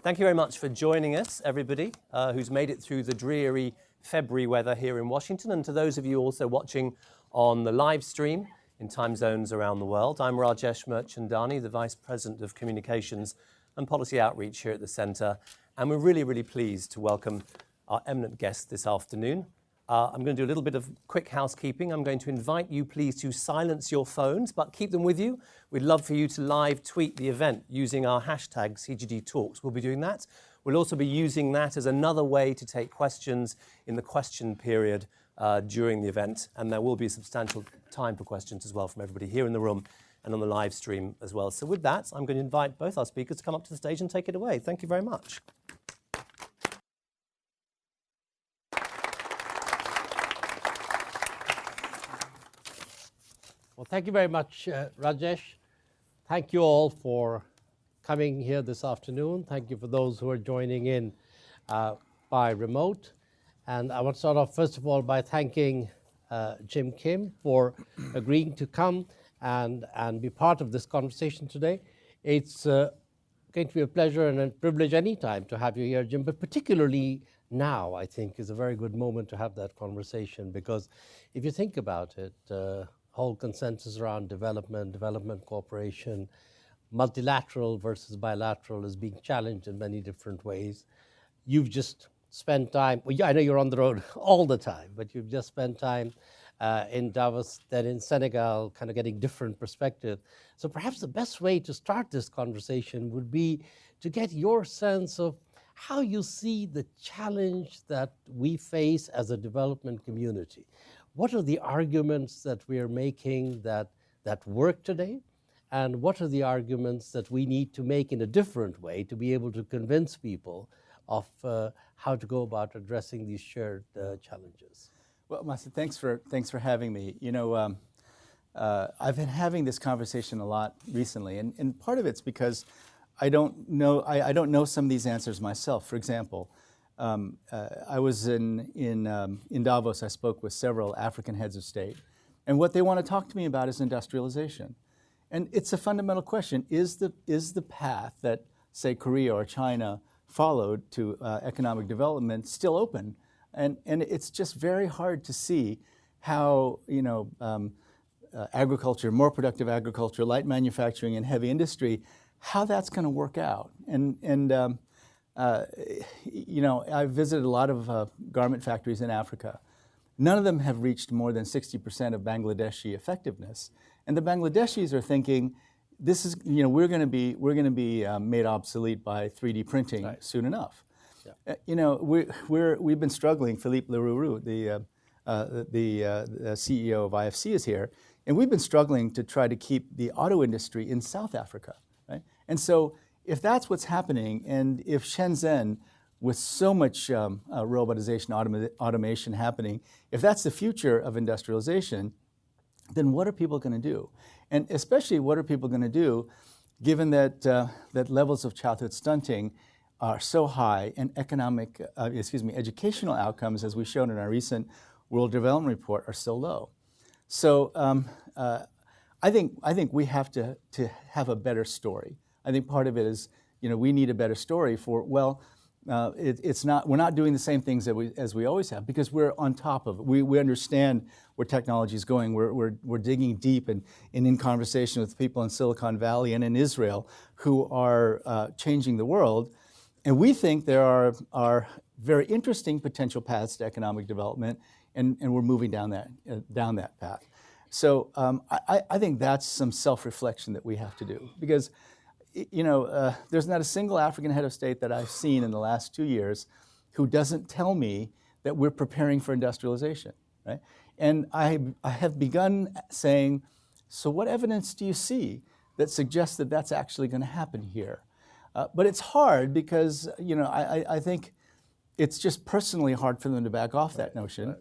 Thank you very much for joining us, everybody who's made it through the dreary February weather here in Washington, and to those of you also watching on the live stream in time zones around the world. I'm Rajesh Mirchandani, the Vice President of Communications and Policy Outreach here at the Centre, and we're really, really pleased to welcome our eminent guest this afternoon. I'm going to do a little bit of quick housekeeping. I'm going to invite you, please, to silence your phones, but keep them with you. We'd love for you to live tweet the event using our hashtag CGD Talks. We'll be doing that. We'll also be using that as another way to take questions in the question period during the event, and there will be substantial time for questions as well from everybody here in the room and on the live stream as well. So with that, I'm going to invite both our speakers to come up to the stage and take it away. Thank you very much. Well, thank you very much, Rajesh. Thank you all for coming here this afternoon. Thank you for those who are joining in by remote. And I want to start off, first of all, by thanking Yong Kim for agreeing to come and be part of this conversation today. It's going to be a pleasure and a privilege anytime to have you here, Jim, but particularly now, I think, is a very good moment to have that conversation, because if you think about it, whole consensus around development cooperation, multilateral versus bilateral is being challenged in many different ways. You've just spent time, well, I know you're on the road all the time, but you've just spent time in Davos, then in Senegal, kind of getting different perspective. So perhaps the best way to start this conversation would be to get your sense of how you see the challenge that we face as a development community. What are the arguments that we are making that work today? And what are the arguments that we need to make in a different way to be able to convince people of how to go about addressing these shared challenges? Well, Masood, thanks for having me. You know, I've been having this conversation a lot recently, and part of it's because I don't know some of these answers myself. For example, I was in Davos. I spoke with several African heads of state, and what they want to talk to me about is industrialization. And it's a fundamental question: is the path that, say, Korea or China followed to economic development still open? And it's just very hard to see how, you know, agriculture, more productive agriculture, light manufacturing, and heavy industry, how that's going to work out. And you know, I've visited a lot of garment factories in Africa. None of them have reached more than 60% of Bangladeshi effectiveness. And the Bangladeshis are thinking, this is, you know, we're going to be made obsolete by 3D printing soon enough. Yeah. You know, we've been struggling. Philippe Leroux, the CEO of IFC, is here, and we've been struggling to try to keep the auto industry in South Africa, right? And so, if that's what's happening, and if Shenzhen, with so much robotization, automation happening, if that's the future of industrialization, then what are people going to do? And especially, what are people going to do, given that that levels of childhood stunting are so high, and educational outcomes, as we showed in our recent World Development Report, are so low. So I think we have to have a better story. I think part of it is, you know, we need a better story for, well, we're not doing the same things as we always have, because we're on top of it. We understand where technology is going. We're digging deep and in conversation with people in Silicon Valley and in Israel who are changing the world. And we think there are very interesting potential paths to economic development, and we're moving down that path. So I think that's some self-reflection that we have to do, because, you know, there's not a single African head of state that I've seen in the last 2 years who doesn't tell me that we're preparing for industrialization, right? And I have begun saying, so what evidence do you see that suggests that that's actually going to happen here? But it's hard because, you know, I think it's just personally hard for them to back off that notion. Right.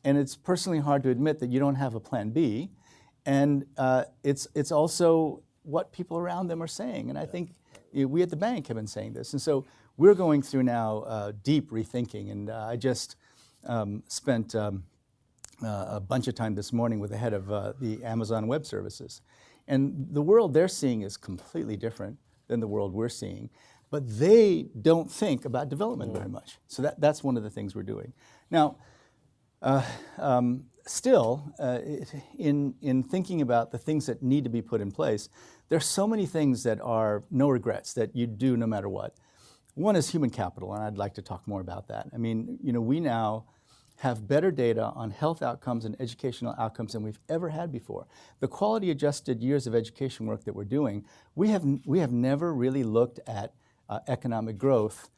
And it's personally hard to admit that you don't have a plan B. And it's also what people around them are saying. And I think we at the bank have been saying this. And so we're going through now deep rethinking. And I just spent a bunch of time this morning with the head of the Amazon Web Services. And the world they're seeing is completely different than the world we're seeing. but they don't think about development very much. So that's one of the things we're doing. Now, still, in thinking about the things that need to be put in place, there's so many things that are no regrets that you do no matter what. One is human capital, and I'd like to talk more about that. I mean, we now have better data on health outcomes and educational outcomes than we've ever had before. The quality-adjusted years of education work that we're doing, we have never really looked at economic growth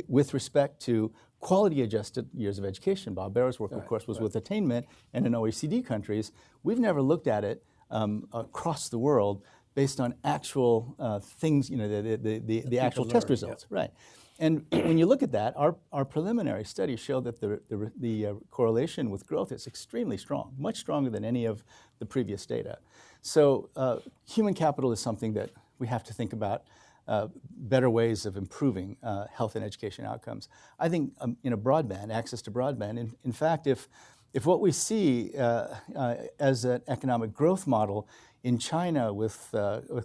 with respect to quality-adjusted years of education. Bob Barrow's work, of course, was with attainment, and in OECD countries, we've never looked at it across the world based on actual things, the actual test results, right? And when you look at that, our preliminary studies show that the correlation with growth is extremely strong, much stronger than any of the previous data. So human capital is something that we have to think about, better ways of improving health and education outcomes. I think broadband, access to broadband, in fact, if what we see as an economic growth model in China with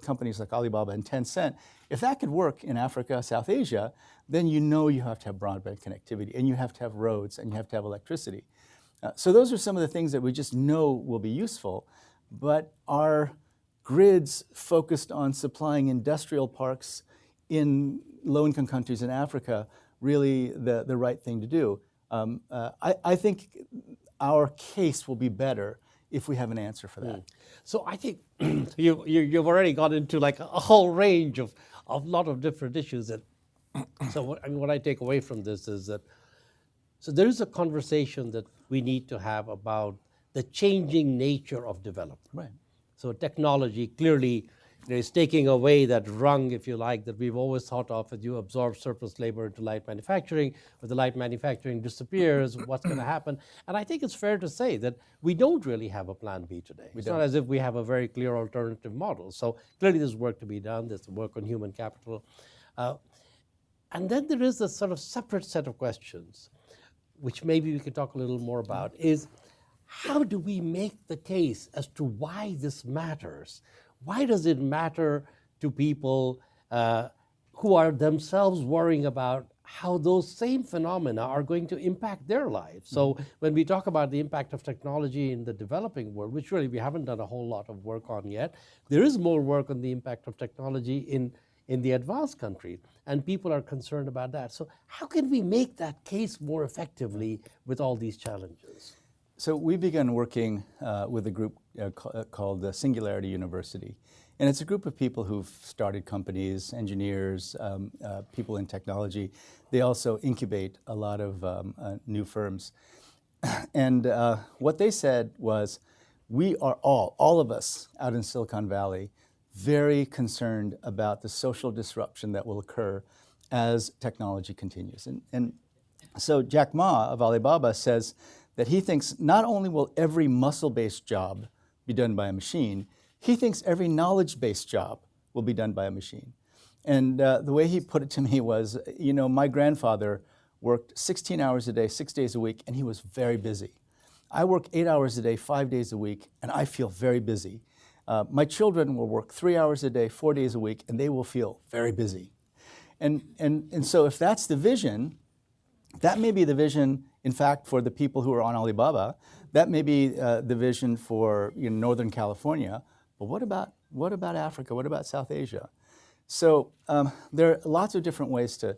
companies like Alibaba and Tencent, if that could work in Africa, South Asia, then you have to have broadband connectivity, and you have to have roads, and you have to have electricity. So those are some of the things that we just know will be useful, but our grids focused on supplying industrial parks in low-income countries in Africa really the right thing to do. I think our case will be better if we have an answer for that. So I think you've already got into like a whole range of a lot of different issues. That so what I take away from this is that there is a conversation that we need to have about the changing nature of development. Right. So technology clearly is taking away that rung, if you like, that we've always thought of as you absorb surplus labor into light manufacturing. When the light manufacturing disappears, what's going to happen? And I think it's fair to say that we don't really have a plan B today. It's not as if we have a very clear alternative model. So clearly there's work to be done. There's work on human capital. And then there is a sort of separate set of questions, which maybe we could talk a little more about, is how do we make the case as to why this matters? Why does it matter to people who are themselves worrying about how those same phenomena are going to impact their lives? So when we talk about the impact of technology in the developing world, which really we haven't done a whole lot of work on yet, there is more work on the impact of technology in the advanced countries, and people are concerned about that. So how can we make that case more effectively with all these challenges? So we began working with a group called Singularity University. And it's a group of people who've started companies, engineers, people in technology. They also incubate a lot of new firms. And what they said was, we are all of us out in Silicon Valley, very concerned about the social disruption that will occur as technology continues. And so Jack Ma of Alibaba says that he thinks not only will every muscle-based job be done by a machine, he thinks every knowledge-based job will be done by a machine. And the way he put it to me was, my grandfather worked 16 hours a day, 6 days a week, and he was very busy. I work 8 hours a day, 5 days a week, and I feel very busy. My children will work 3 hours a day, 4 days a week, and they will feel very busy. And so if that's the vision, that may be the vision, in fact, for the people who are on Alibaba. That may be the vision for Northern California. But what about Africa? What about South Asia? So there are lots of different ways to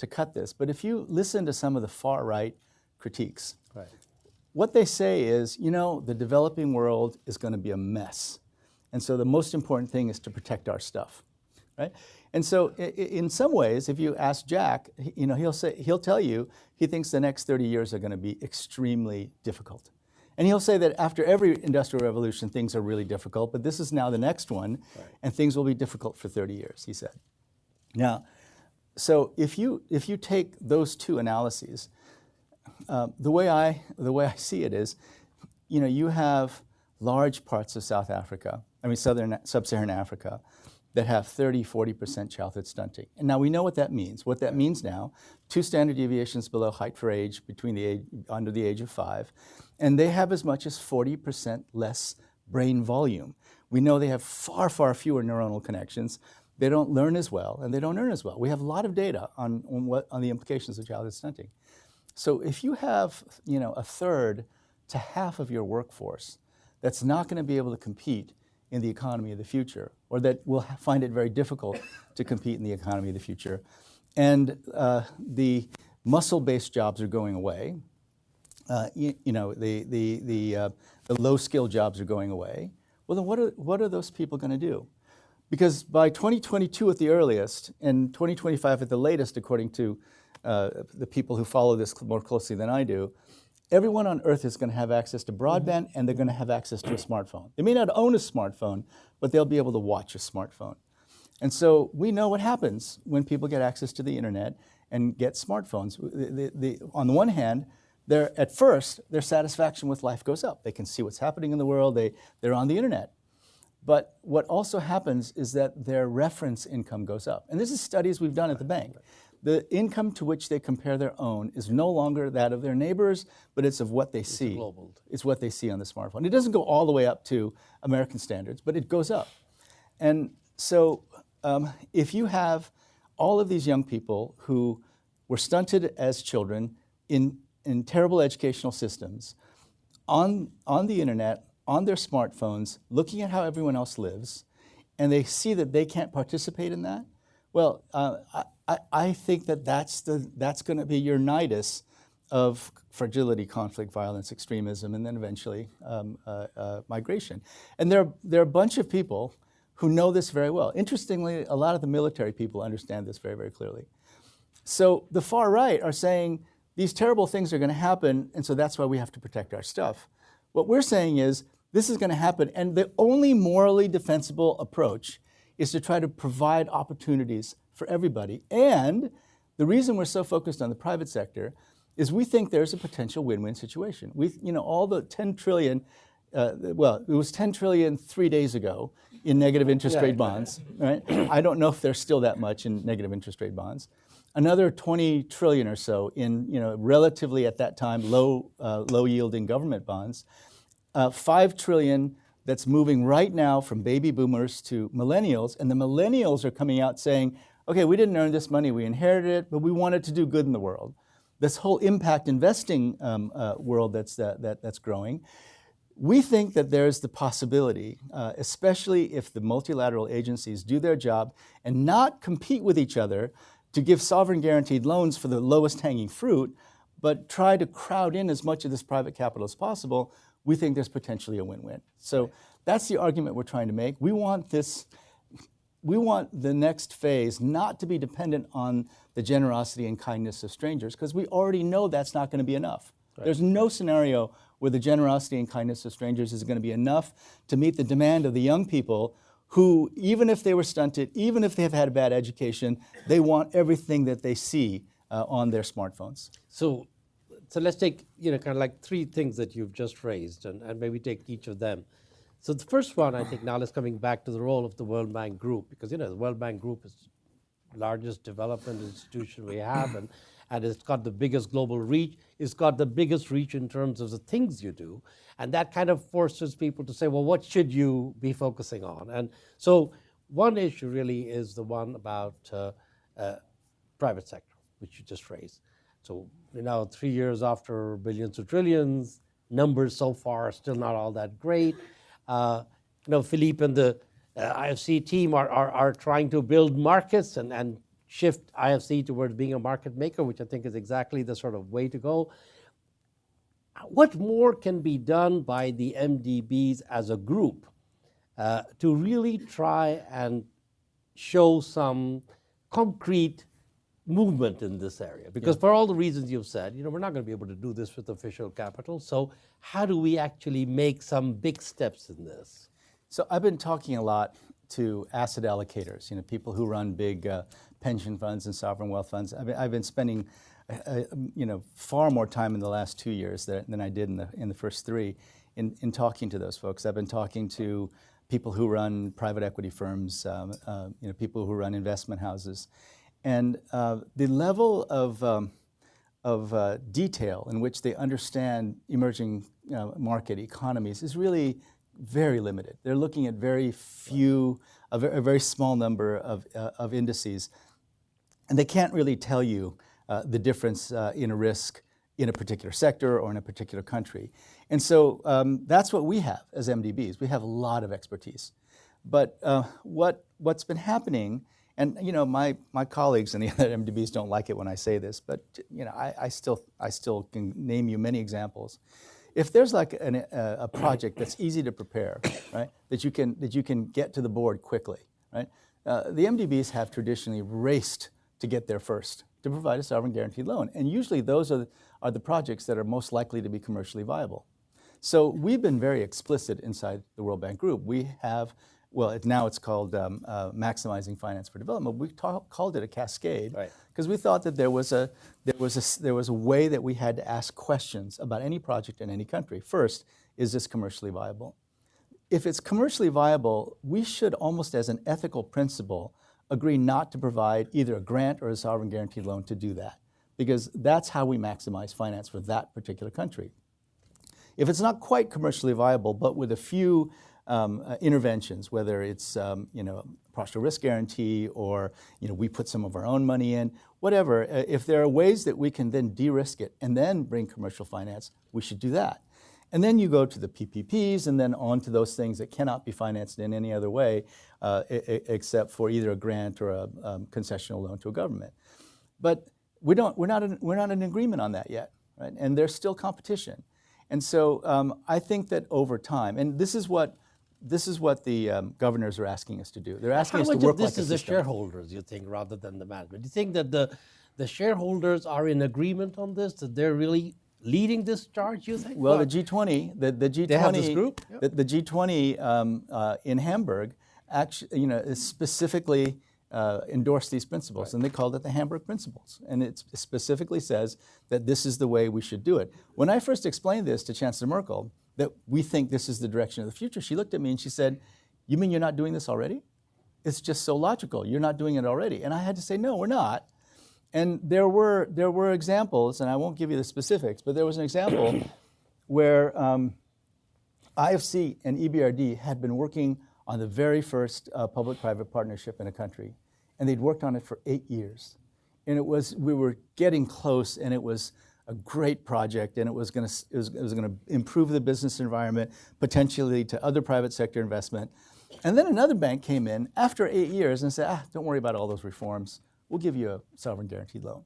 cut this. But if you listen to some of the far right critiques, what they say is, the developing world is going to be a mess. And so the most important thing is to protect our stuff, right? And so in some ways, if you ask Jack, he'll tell you he thinks the next 30 years are going to be extremely difficult. And he'll say that after every industrial revolution, things are really difficult, but this is now the next one, and things will be difficult for 30 years, he said. Now, so if you take those two analyses, the way I see it is, you have large parts of sub-Saharan Africa, that have 30-40% childhood stunting. And now we know what that means. What that means now, 2 standard deviations below height for age under the age of 5, and they have as much as 40% less brain volume, We know they have far, far fewer neuronal connections. They don't learn as well, and they don't earn as well. We have a lot of data on the implications of childhood stunting. So if you have, a third to half of your workforce that's not going to be able to compete in the economy of the future, or that will find it very difficult to compete in the economy of the future, and the muscle-based jobs are going away, the low-skilled jobs are going away, well, then what are those people going to do? Because by 2022 at the earliest, and 2025 at the latest, according to the people who follow this more closely than I do, everyone on Earth is going to have access to broadband, and they're going to have access to a smartphone. They may not own a smartphone, but they'll be able to watch a smartphone. And so we know what happens when people get access to the internet and get smartphones. On the one hand, at first, their satisfaction with life goes up. They can see what's happening in the world. They're on the internet. But what also happens is that their reference income goes up. And this is studies we've done at the bank. The income to which they compare their own is no longer that of their neighbors, but it's of what they see. Global. It's what they see on the smartphone. It doesn't go all the way up to American standards, but it goes up. And so if you have all of these young people who were stunted as children in terrible educational systems, on the internet, on their smartphones, looking at how everyone else lives, and they see that they can't participate in that, well, I think that's going to be your nidus of fragility, conflict, violence, extremism, and then eventually migration. And there are a bunch of people who know this very well. Interestingly, a lot of the military people understand this very, very clearly. So the far right are saying these terrible things are going to happen, and so that's why we have to protect our stuff. What we're saying is this is going to happen, and the only morally defensible approach is to try to provide opportunities for everybody. And the reason we're so focused on the private sector is we think there's a potential win-win situation. All the 10 trillion, it was 10 trillion 3 days ago in negative interest rate bonds, right? I don't know if there's still that much in negative interest rate bonds. Another 20 trillion or so in, relatively at that time low yielding government bonds. 5 trillion that's moving right now from baby boomers to millennials, and the millennials are coming out saying, okay, we didn't earn this money, we inherited it, but we wanted to do good in the world. This whole impact investing world that's growing. We think that there's the possibility, especially if the multilateral agencies do their job and not compete with each other to give sovereign guaranteed loans for the lowest hanging fruit, but try to crowd in as much of this private capital as possible, we think there's potentially a win-win. So that's the argument we're trying to make. We want the next phase not to be dependent on the generosity and kindness of strangers, because we already know that's not going to be enough. Right. There's no scenario where the generosity and kindness of strangers is going to be enough to meet the demand of the young people who, even if they were stunted, even if they have had a bad education, they want everything that they see on their smartphones. So let's take, kind of like three things that you've just raised and maybe take each of them. So the first one, I think now is coming back to the role of the World Bank Group, because, the World Bank Group is the largest development institution we have, and it's got the biggest global reach. It's got the biggest reach in terms of the things you do. And that kind of forces people to say, well, what should you be focusing on? And so one issue really is the one about private sector, which you just raised. So we're now 3 years after billions to trillions. Numbers so far are still not all that great. Philippe and the IFC team are trying to build markets and shift IFC towards being a market maker, which I think is exactly the sort of way to go. What more can be done by the MDBs as a group to really try and show some concrete movement in this area? Because for all the reasons you've said, we're not going to be able to do this with official capital. So how do we actually make some big steps in this? So I've been talking a lot to asset allocators, people who run big pension funds and sovereign wealth funds. I've been spending far more time in the last 2 years than I did in the first 3 in talking to those folks. I've been talking to people who run private equity firms, people who run investment houses. And the level of detail in which they understand emerging market economies is really very limited. They're looking at very few, a very small number of indices. And they can't really tell you the difference in a risk in a particular sector or in a particular country. And so that's what we have as MDBs. We have a lot of expertise. But what's been happening, and my colleagues and the other MDBs don't like it when I say this, but I still can name you many examples. If there's like a project that's easy to prepare, right, that you can get to the board quickly, right, the MDBs have traditionally raced to get there first to provide a sovereign guaranteed loan, and usually those are the projects that are most likely to be commercially viable. So we've been very explicit inside the World Bank Group. We have, well, now it's called Maximizing Finance for Development. We called it a cascade because we thought that there was a way that we had to ask questions about any project in any country. First, is this commercially viable? If it's commercially viable, we should almost as an ethical principle agree not to provide either a grant or a sovereign guaranteed loan to do that, because that's how we maximize finance for that particular country. If it's not quite commercially viable, but with a few interventions, whether it's partial risk guarantee or we put some of our own money in, whatever, if there are ways that we can then de-risk it and then bring commercial finance, we should do that. And then you go to the PPPs and then on to those things that cannot be financed in any other way except for either a grant or a concessional loan to a government. But we're not in agreement on that yet, right? And there's still competition. And so I think that over time, and this is what the governors are asking us to do. They're asking us to work like a system. How much of this is the shareholders, you think, rather than the management? Do you think that the shareholders are in agreement on this, that they're really leading this charge, you think? Well, the G20, the G20, they have this group? Yep. The G20 in Hamburg actually, specifically endorsed these principles, and they called it the Hamburg Principles. And it specifically says that this is the way we should do it. When I first explained this to Chancellor Merkel, that we think this is the direction of the future, she looked at me and she said, "You mean you're not doing this already? It's just so logical. You're not doing it already." And I had to say, "No, we're not." And there were examples, and I won't give you the specifics, but there was an example where IFC and EBRD had been working on the very first public-private partnership in a country, and they'd worked on it for 8 years. And we were getting close, and it was a great project, and it was going to improve the business environment, potentially to other private sector investment. And then another bank came in after 8 years and said, "Don't worry about all those reforms. We'll give you a sovereign guaranteed loan."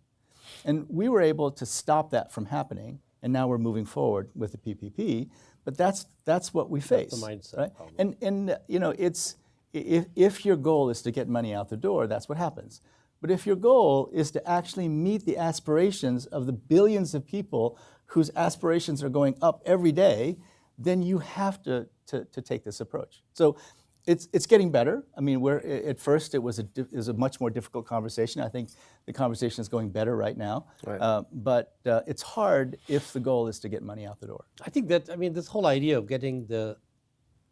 And we were able to stop that from happening, and now we're moving forward with the PPP. But that's what we face. That's the mindset right? problem. And it's if your goal is to get money out the door, that's what happens. But if your goal is to actually meet the aspirations of the billions of people whose aspirations are going up every day, then you have to take this approach. So it's getting better. I mean, at first it was a much more difficult conversation. I think the conversation is going better right now. Right. But it's hard if the goal is to get money out the door. I think that, this whole idea of getting the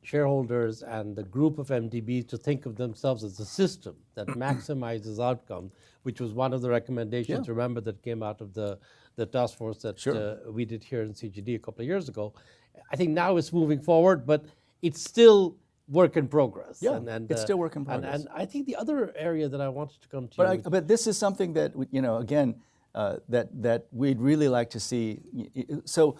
shareholders and the group of MDBs to think of themselves as a system that maximizes outcome, which was one of the recommendations, remember, that came out of the task force that we did here in CGD a couple of years ago. I think now it's moving forward, but it's still work in progress. Yeah, it's still work in progress. And I think the other area that I wanted to come to But this is something that, again, that we'd really like to see. So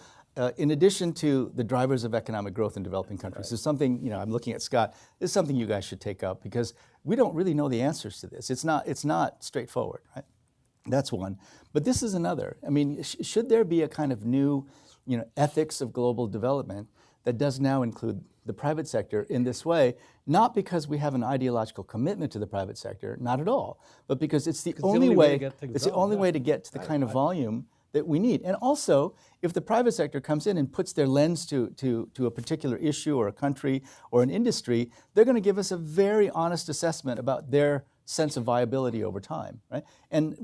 in addition to the drivers of economic growth in developing countries, there's something, I'm looking at Scott, this is something you guys should take up because we don't really know the answers to this. It's not straightforward, right? That's one. But this is another. Should there be a kind of new, ethics of global development that does now include the private sector in this way, not because we have an ideological commitment to the private sector, not at all, but because it's the only way to get to the kind of volume that we need. And also, if the private sector comes in and puts their lens to a particular issue or a country or an industry, they're going to give us a very honest assessment about their sense of viability over time, right? And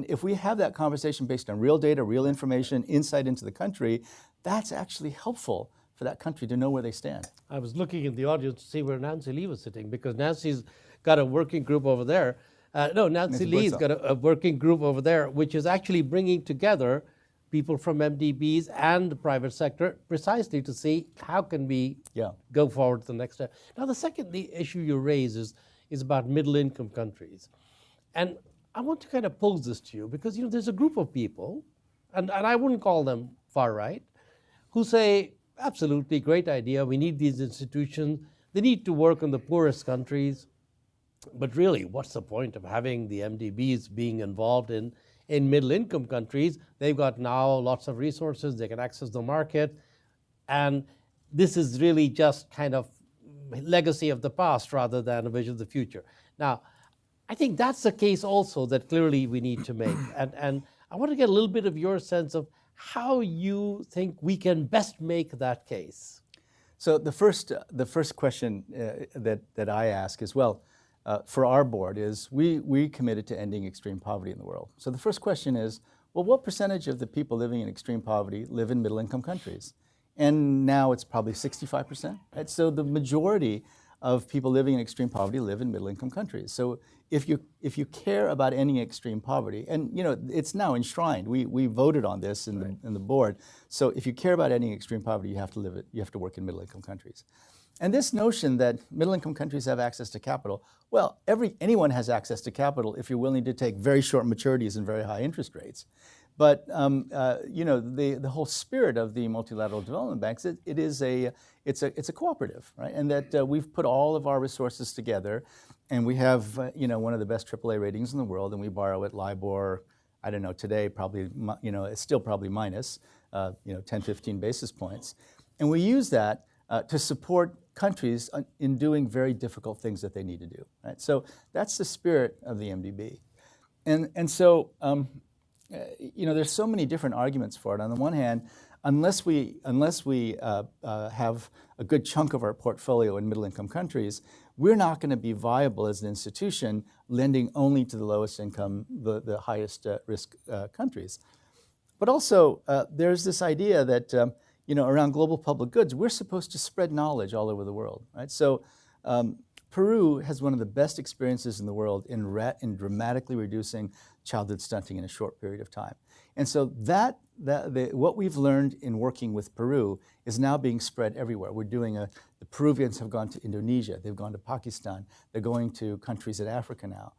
if we have that conversation based on real data, real information, insight into the country, that's actually helpful for that country to know where they stand. I was looking in the audience to see where Nancy Lee was sitting, because Nancy's got a working group over there. Nancy Lee's got a working group over there, which is actually bringing together people from MDBs and the private sector, precisely to see how can we go forward to the next step. Now, the issue you raise is about middle-income countries. And I want to kind of pose this to you because, there's a group of people, and I wouldn't call them far-right, who say, absolutely, great idea, we need these institutions, they need to work in the poorest countries, but really, what's the point of having the MDBs being involved in middle-income countries? They've got now lots of resources, they can access the market, and this is really just kind of legacy of the past rather than a vision of the future. Now, I think that's the case also that clearly we need to make. And I want to get a little bit of your sense of how you think we can best make that case. So the first question that I ask as well for our board is we committed to ending extreme poverty in the world. So the first question is, well, what percentage of the people living in extreme poverty live in middle-income countries? And now it's probably 65%. Right? So the majority of people living in extreme poverty live in middle-income countries. So if you care about ending extreme poverty, and it's now enshrined. We voted on this in the board. So if you care about ending extreme poverty, you have to work in middle-income countries. And this notion that middle-income countries have access to capital, well, anyone has access to capital if you're willing to take very short maturities and very high interest rates. But the whole spirit of the multilateral development banks, it's a cooperative, right? And that we've put all of our resources together, and we have one of the best AAA ratings in the world, and we borrow at LIBOR. I don't know today, probably it's still probably minus 10, 15 basis points, and we use that to support countries in doing very difficult things that they need to do, right? So that's the spirit of the MDB, and so. There's so many different arguments for it. On the one hand, unless we have a good chunk of our portfolio in middle-income countries, we're not going to be viable as an institution lending only to the lowest income, the highest risk countries. But also, there's this idea that around global public goods, we're supposed to spread knowledge all over the world, right? So. Peru has one of the best experiences in the world in dramatically reducing childhood stunting in a short period of time. And so what we've learned in working with Peru is now being spread everywhere. The Peruvians have gone to Indonesia, they've gone to Pakistan, they're going to countries in Africa now.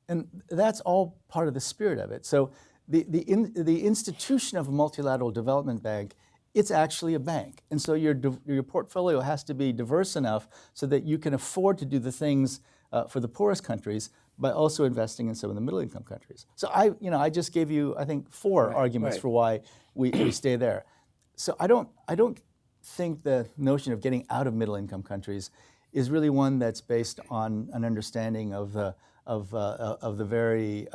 And that's all part of the spirit of it. So the institution of a multilateral development bank, it's actually a bank. And so your portfolio has to be diverse enough so that you can afford to do the things for the poorest countries by also investing in some of the middle-income countries. So I just gave you, I think, four arguments for why we stay there. So I don't think the notion of getting out of middle-income countries is really one that's based on an understanding of the very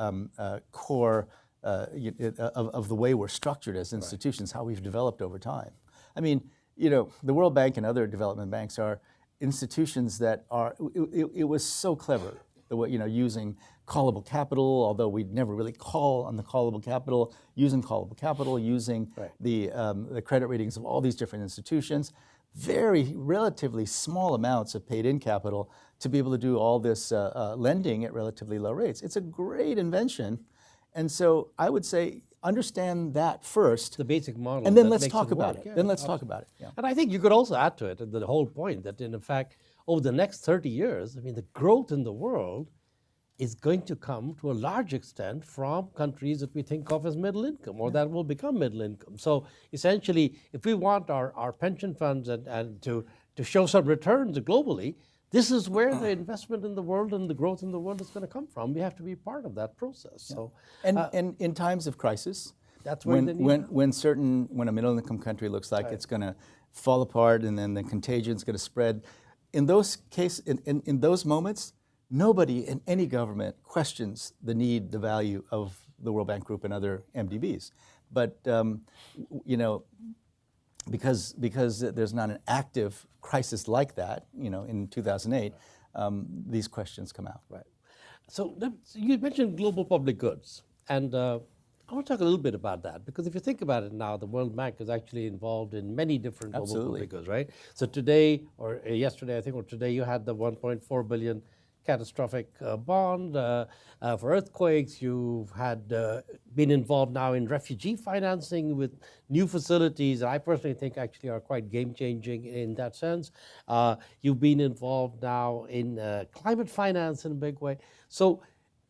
core of the way we're structured as institutions, how we've developed over time. I mean, the World Bank and other development banks are institutions that are, it was so clever, the way, using callable capital, although we'd never really call on the callable capital, using the credit ratings of all these different institutions, very relatively small amounts of paid-in capital to be able to do all this lending at relatively low rates. It's a great invention. And so I would say understand that first. The basic model. And then let's talk about it. Then let's talk about it. Yeah. And I think you could also add to it the whole point that, in fact, over the next 30 years, the growth in the world is going to come to a large extent from countries that we think of as middle income or that will become middle income. So essentially, if we want our pension funds and to show some returns globally, this is where the investment in the world and the growth in the world is going to come from. We have to be part of that process. Yeah. So, and in times of crisis, that's where when a middle-income country looks like it's going to fall apart and then the contagion is going to spread, in those cases, in those moments, nobody in any government questions the need, the value of the World Bank Group and other MDBs, but because there's not an active crisis like that, in 2008, these questions come out. Right. So you mentioned global public goods, and I want to talk a little bit about that, because if you think about it now, the World Bank is actually involved in many different global public goods, right? So today, or yesterday, I think, or today, you had the $1.4 billion catastrophic bond. For earthquakes, you've had been involved now in refugee financing with new facilities that I personally think actually are quite game-changing in that sense. You've been involved now in climate finance in a big way. So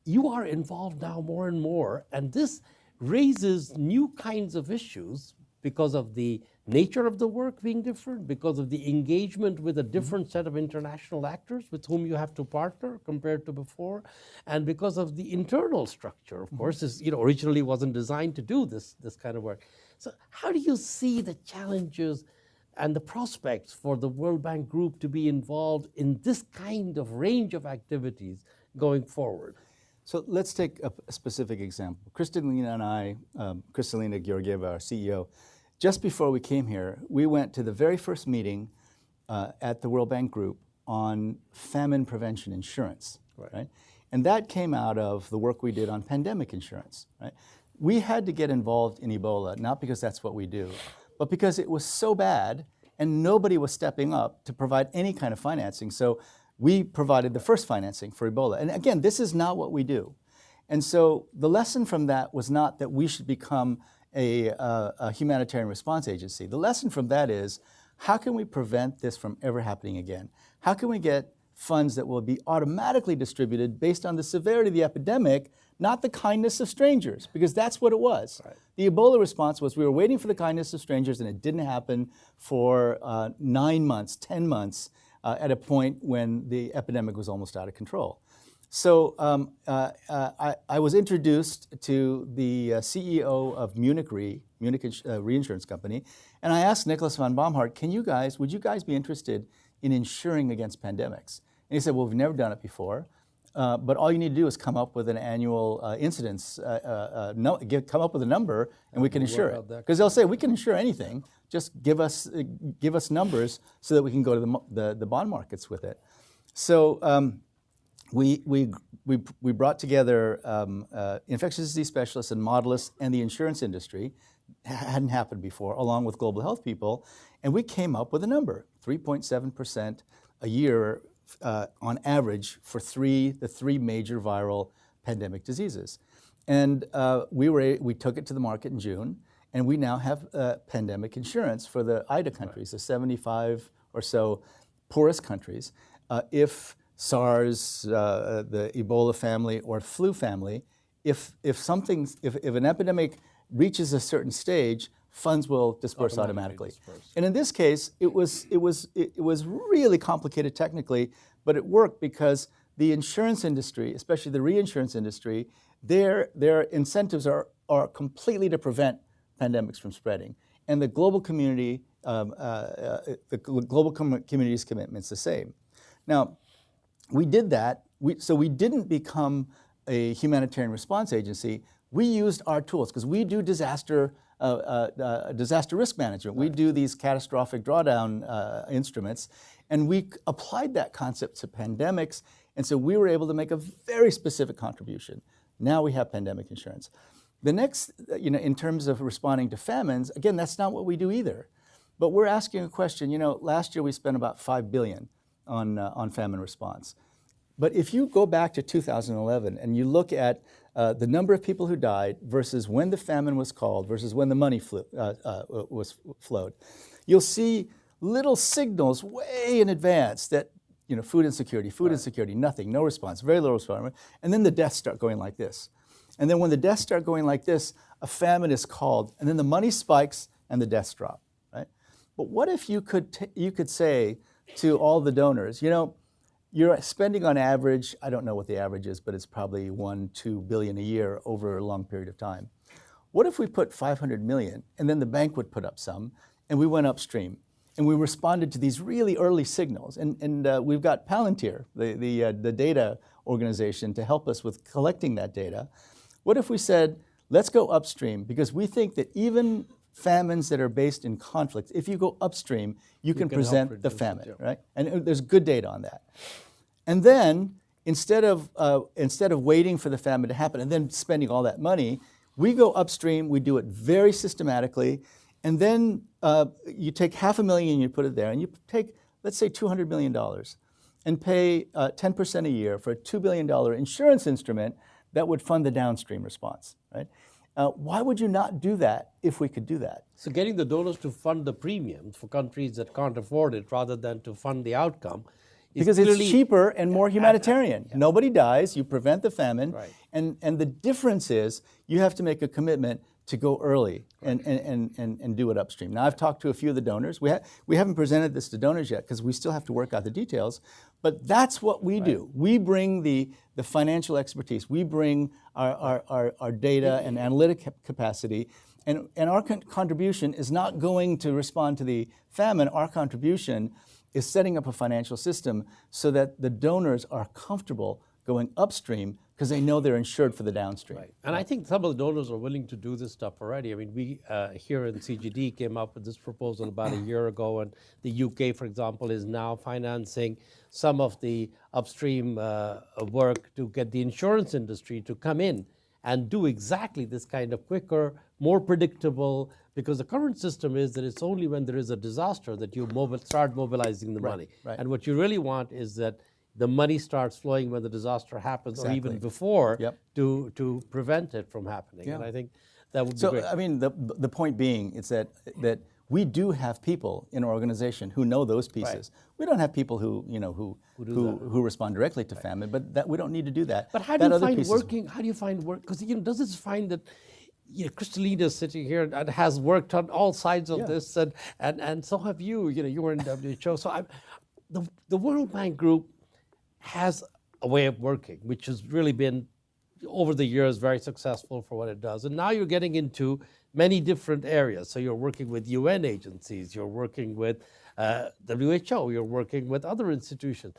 you are involved now more and more, and this raises new kinds of issues because of the nature of the work being different, because of the engagement with a different set of international actors with whom you have to partner compared to before, and because of the internal structure, of course, is, originally wasn't designed to do this kind of work. So how do you see the challenges and the prospects for the World Bank Group to be involved in this kind of range of activities going forward? So let's take a specific example. Kristalina and I, Kristalina Georgieva, our CEO, just before we came here, we went to the very first meeting at the World Bank Group on famine prevention insurance, right? And that came out of the work we did on pandemic insurance, right? We had to get involved in Ebola, not because that's what we do, but because it was so bad and nobody was stepping up to provide any kind of financing. So we provided the first financing for Ebola. And again, this is not what we do. And so the lesson from that was not that we should become a humanitarian response agency. The lesson from that is, how can we prevent this from ever happening again? How can we get funds that will be automatically distributed based on the severity of the epidemic, not the kindness of strangers? Because that's what it was. Right. The Ebola response was we were waiting for the kindness of strangers, and it didn't happen for 9 months, 10 months, at a point when the epidemic was almost out of control. So I was introduced to the CEO of Munich Reinsurance Company, and I asked Nicholas von Baumhart, would you guys be interested in insuring against pandemics? And he said, well, we've never done it before, but all you need to do is come up with an annual incidence, come up with a number, and we can insure it. Because they'll say, we can insure anything, just give us numbers so that we can go to the bond markets with it. So we brought together infectious disease specialists and modelists and the insurance industry. Hadn't happened before, along with global health people, and we came up with a number, 3.7% a year on average for the three major viral pandemic diseases. And we took it to the market in June, and we now have pandemic insurance for the IDA countries, the 75 or so poorest countries. If SARS, the Ebola family, or flu family, if an epidemic reaches a certain stage, funds will disperse automatically. And in this case, it was really complicated technically, but it worked because the insurance industry, especially the reinsurance industry, their incentives are completely to prevent pandemics from spreading, and the global community's commitment's the same. Now, we did that. So we didn't become a humanitarian response agency. We used our tools because we do disaster risk management. We do these catastrophic drawdown instruments, and we applied that concept to pandemics. And so we were able to make a very specific contribution. Now we have pandemic insurance. The next, in terms of responding to famines, again, that's not what we do either. But we're asking a question. Last year we spent about $5 billion on famine response. But if you go back to 2011 and you look at the number of people who died versus when the famine was called versus when the money was flowed, you'll see little signals way in advance that food insecurity, nothing, no response, very little response, and then the deaths start going like this. And then when the deaths start going like this, a famine is called, and then the money spikes and the deaths drop, right? But what if you could say to all the donors, you're spending on average, I don't know what the average is, but it's probably $1-2 billion a year over a long period of time. What if we put $500 million, and then the bank would put up some, and we went upstream, and we responded to these really early signals, and we've got Palantir, the data organization, to help us with collecting that data. What if we said, let's go upstream, because we think that even famines that are based in conflict, if you go upstream, you can present the famine, right? And there's good data on that. And then, instead of waiting for the famine to happen and then spending all that money, we go upstream, we do it very systematically, and then you take $500,000 and you put it there, and you take, let's say, $200 million. and pay 10% a year for a $2 billion insurance instrument that would fund the downstream response, right? Why would you not do that if we could do that? So getting the donors to fund the premiums for countries that can't afford it rather than to fund the outcome is Because it's cheaper and more humanitarian. Yeah. Nobody dies, you prevent the famine, Right. and the difference is you have to make a commitment to go early and do it upstream. Now, I've talked to a few of the donors. We haven't presented this to donors yet because we still have to work out the details, but that's what we do. We bring the financial expertise. We bring our data and analytic capacity, and our contribution is not going to respond to the famine. Our contribution is setting up a financial system so that the donors are comfortable going upstream because they know they're insured for the downstream. Right. And I think some of the donors are willing to do this stuff already. I mean, we here in CGD came up with this proposal about a year ago, and the UK, for example, is now financing some of the upstream work to get the insurance industry to come in and do exactly this kind of quicker, more predictable, because the current system is that it's only when there is a disaster that you start mobilizing the money. Right. And what you really want is that the money starts flowing when the disaster happens, Exactly. or even before, Yep. to prevent it from happening. Yeah. And I think that would be So, great. I mean, the point being is that we do have people in our organization who know those pieces. We don't have people who respond directly to famine, but that we don't need to do that. But how do you find working? How do you find work? Because does this find that Kristalina is sitting here and has worked on all sides of this, and so have you. You were in WHO. So the World Bank Group has a way of working, which has really been, over the years, very successful for what it does. And now you're getting into many different areas. So you're working with UN agencies, you're working with WHO, you're working with other institutions.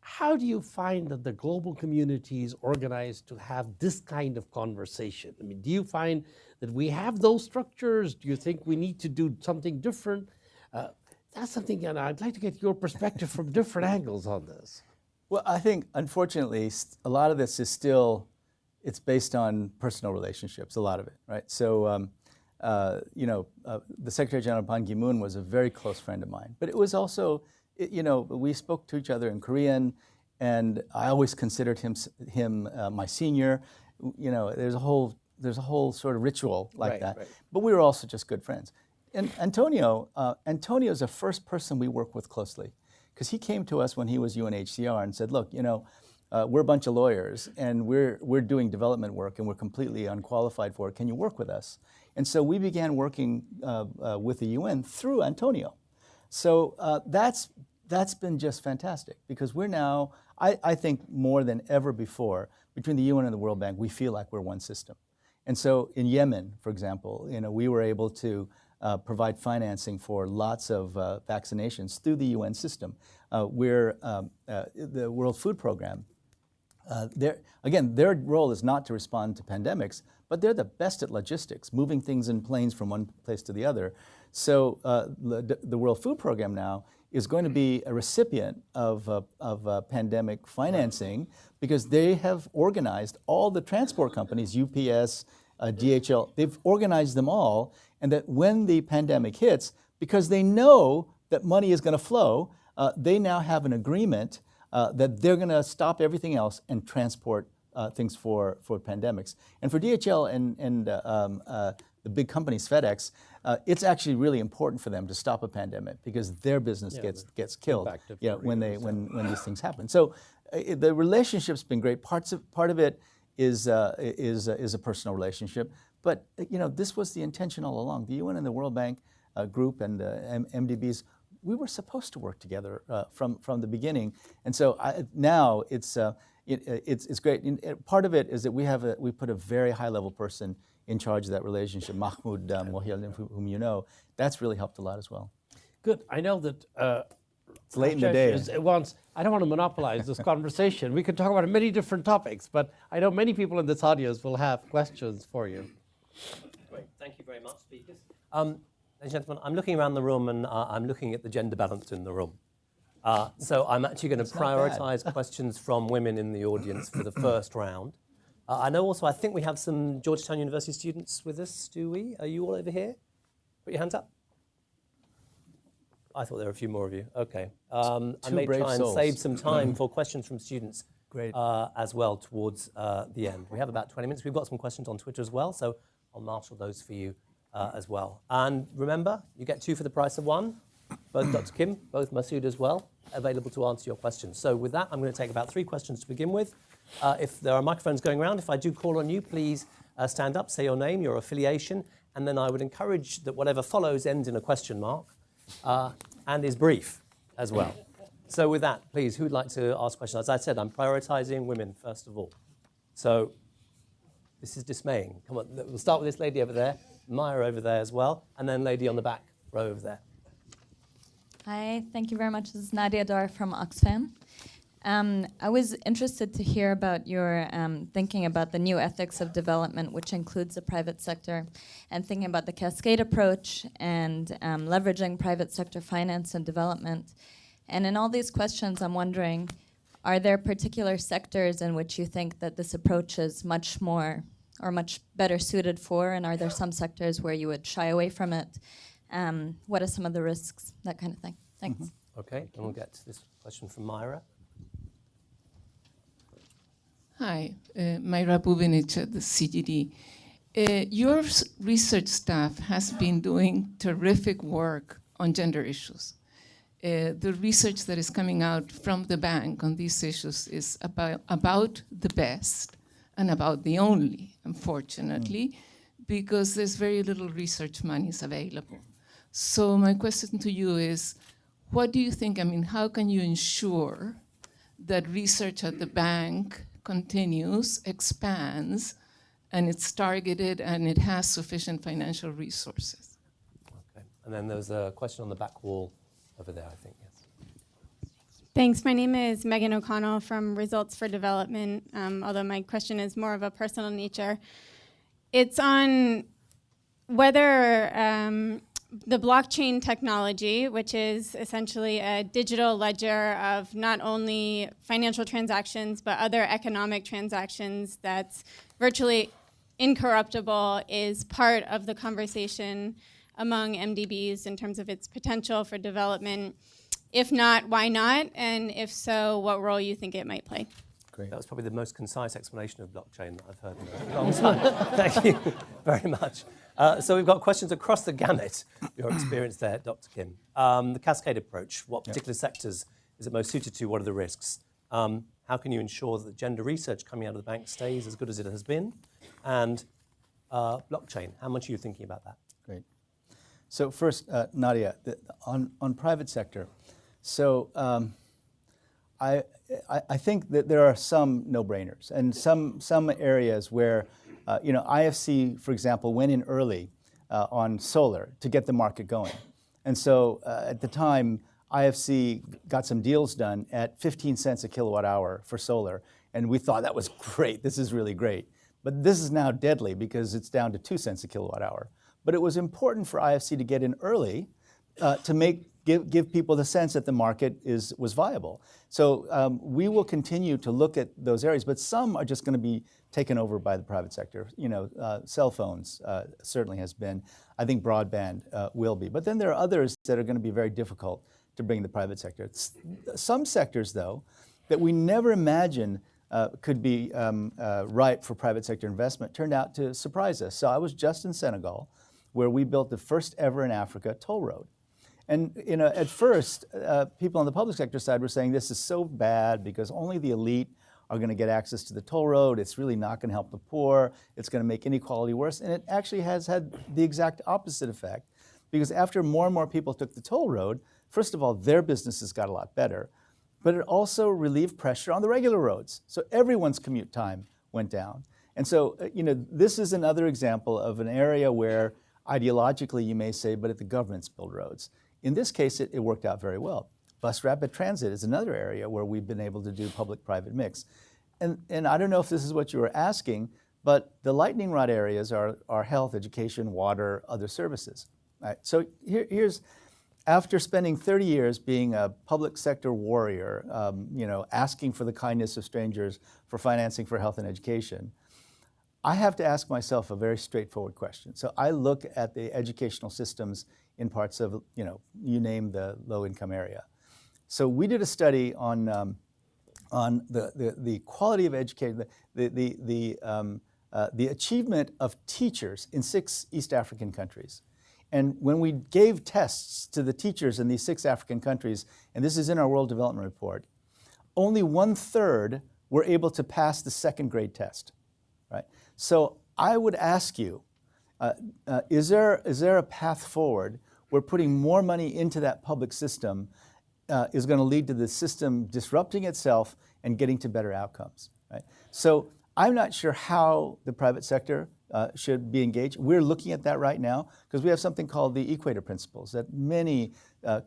How do you find that the global community is organized to have this kind of conversation? I mean, do you find that we have those structures? Do you think we need to do something different? That's something, and I'd like to get your perspective from different angles on this. Well, I think, unfortunately, a lot of this is still, it's based on personal relationships, a lot of it, right? So, the Secretary General Ban Ki-moon was a very close friend of mine, but it was also, we spoke to each other in Korean, and I always considered him my senior. There's a whole sort of ritual like that. Right. But we were also just good friends. And Antonio's the first person we work with closely, because he came to us when he was UNHCR and said, look, we're a bunch of lawyers and we're doing development work and we're completely unqualified for it. Can you work with us? And so we began working with the UN through Antonio. So that's been just fantastic, because we're now, I think more than ever before, between the UN and the World Bank, we feel like we're one system. And so in Yemen, for example, we were able to provide financing for lots of vaccinations through the UN system. The World Food Program, their role is not to respond to pandemics, but they're the best at logistics, moving things in planes from one place to the other. So the World Food Program now is going to be a recipient of pandemic financing, because they have organized all the transport companies, UPS, DHL, they've organized them all, and that when the pandemic hits, because they know that money is going to flow, they now have an agreement that they're going to stop everything else and transport things for pandemics. And for DHL and the big companies, FedEx, it's actually really important for them to stop a pandemic, because their business gets killed when these things happen. So the relationship's been great. Part of it is a personal relationship, but this was the intention all along. The UN and the World Bank Group and MDBs, we were supposed to work together from the beginning, and so now it's great. And part of it is that we put a very high level person in charge of that relationship, Mahmoud Mohial, whom you know. That's really helped a lot as well. Good. I know that it's late in the day. I don't want to monopolize this conversation. We could talk about many different topics, but I know many people in this audience will have questions for you. Great. Thank you very much, speakers. Ladies and gentlemen, I'm looking around the room and I'm looking at the gender balance in the room. So I'm actually going to prioritize questions from women in the audience for the first round. I think we have some Georgetown University students with us, do we? Are you all over here? Put your hands up. I thought there were a few more of you. Okay. I Two may brave try and souls. save some time for questions from students Great. as well towards the end. We have about 20 minutes. We've got some questions on Twitter as well, so I'll marshal those for you as well. And remember, you get 2 for the price of 1. Both Dr. Kim, both Masood as well, available to answer your questions. So with that, I'm going to take about 3 questions to begin with. If there are microphones going around, if I do call on you, please stand up, say your name, your affiliation, and then I would encourage that whatever follows ends in a question mark and is brief as well. So with that, please, who would like to ask questions? As I said, I'm prioritizing women first of all. So this is dismaying. Come on, we'll start with this lady over there, Maya over there as well, and then lady on the back row over there. Hi, thank you very much. This is Nadia Dar from Oxfam. I was interested to hear about your thinking about the new ethics of development, which includes the private sector, and thinking about the cascade approach and leveraging private sector finance and development. And in all these questions, I'm wondering, are there particular sectors in which you think that this approach is much more or much better suited for, and are there some sectors where you would shy away from it? What are some of the risks, that kind of thing? Thanks. Mm-hmm. Okay, and we'll get to this question from Myra. Hi, Myra Bubinic at the CGD. Your research staff has been doing terrific work on gender issues. The research that is coming out from the bank on these issues is about the best and about the only, unfortunately, because there's very little research monies available. So my question to you is, what do you think, how can you ensure that research at the bank continues, expands, and it's targeted and it has sufficient financial resources? Okay, and then there's a question on the back wall over there, I think, yes. Thanks. My name is Megan O'Connell from Results for Development, although my question is more of a personal nature. It's on whether the blockchain technology, which is essentially a digital ledger of not only financial transactions, but other economic transactions that's virtually incorruptible, is part of the conversation among MDBs in terms of its potential for development. If not, why not? And if so, what role you think it might play? Great. That was probably the most concise explanation of blockchain that I've heard in a long time. Thank you very much. So we've got questions across the gamut, your experience there, Dr. Kim. The cascade approach, what particular sectors is it most suited to? What are the risks? How can you ensure that the gender research coming out of the bank stays as good as it has been? And blockchain, how much are you thinking about that? Great. So first, Nadia, on private sector. So I think that there are some no-brainers and some areas where, IFC, for example, went in early on solar to get the market going. And so at the time, IFC got some deals done at 15 cents a kilowatt hour for solar. And we thought that was great. This is really great. But this is now deadly because it's down to 2 cents a kilowatt hour. But it was important for IFC to get in early to give people the sense that the market was viable. So we will continue to look at those areas, but some are just going to be taken over by the private sector. Cell phones certainly has been. I think broadband will be. But then there are others that are going to be very difficult to bring the private sector. Some sectors, though, that we never imagined could be ripe for private sector investment turned out to surprise us. So I was just in Senegal, where we built the first ever in Africa toll road. And at first, people on the public sector side were saying this is so bad because only the elite are going to get access to the toll road. It's really not going to help the poor. It's going to make inequality worse. And it actually has had the exact opposite effect, because after more and more people took the toll road, first of all, their businesses got a lot better, but it also relieved pressure on the regular roads. So everyone's commute time went down. And so, this is another example of an area where ideologically you may say, but the governments build roads. In this case, it worked out very well. Bus rapid transit is another area where we've been able to do public-private mix. And I don't know if this is what you were asking, but the lightning rod areas are health, education, water, other services. Right? So here's, after spending 30 years being a public sector warrior, asking for the kindness of strangers for financing for health and education, I have to ask myself a very straightforward question. So I look at the educational systems in parts of, you name the low-income area. So we did a study on the quality of education, the achievement of teachers in 6 East African countries. And when we gave tests to the teachers in these 6 African countries, and this is in our World Development Report, only 1/3 were able to pass the 2nd grade test, right? So I would ask you, is there a path forward where putting more money into that public system is going to lead to the system disrupting itself and getting to better outcomes, right? So I'm not sure how the private sector should be engaged. We're looking at that right now because we have something called the Equator Principles that many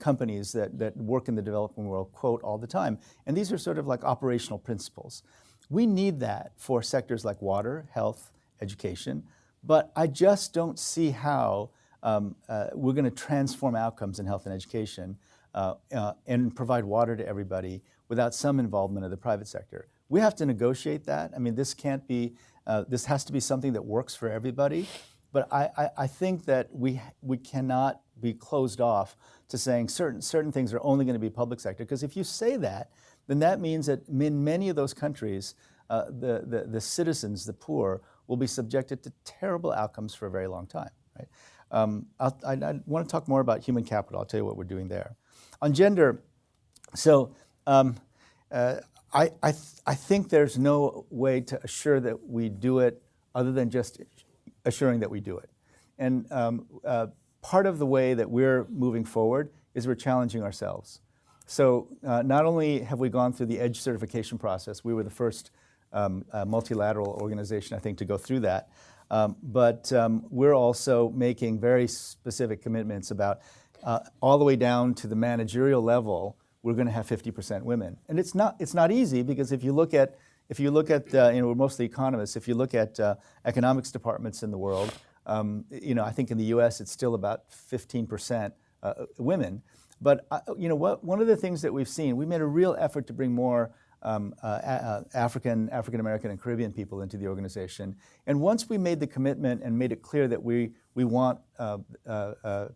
companies that work in the developing world quote all the time. And these are sort of like operational principles. We need that for sectors like water, health, education, but I just don't see how we're going to transform outcomes in health and education and provide water to everybody without some involvement of the private sector. We have to negotiate that. I mean, this can't be, this has to be something that works for everybody. But I think that we cannot be closed off to saying certain things are only going to be public sector. Because if you say that, then that means that in many of those countries, the citizens, the poor, will be subjected to terrible outcomes for a very long time. Right? I want to talk more about human capital. I'll tell you what we're doing there. On gender, so I think there's no way to assure that we do it other than just assuring that we do it. And part of the way that we're moving forward is we're challenging ourselves. So not only have we gone through the EDGE certification process, we were the first multilateral organization, I think, to go through that, but we're also making very specific commitments about all the way down to the managerial level, we're going to have 50% women. And it's not easy because if you look at we're mostly economists, if you look at economics departments in the world, I think in the U.S. it's still about 15% women. But one of the things that we've seen, we made a real effort to bring more African American, and Caribbean people into the organization. And once we made the commitment and made it clear that we want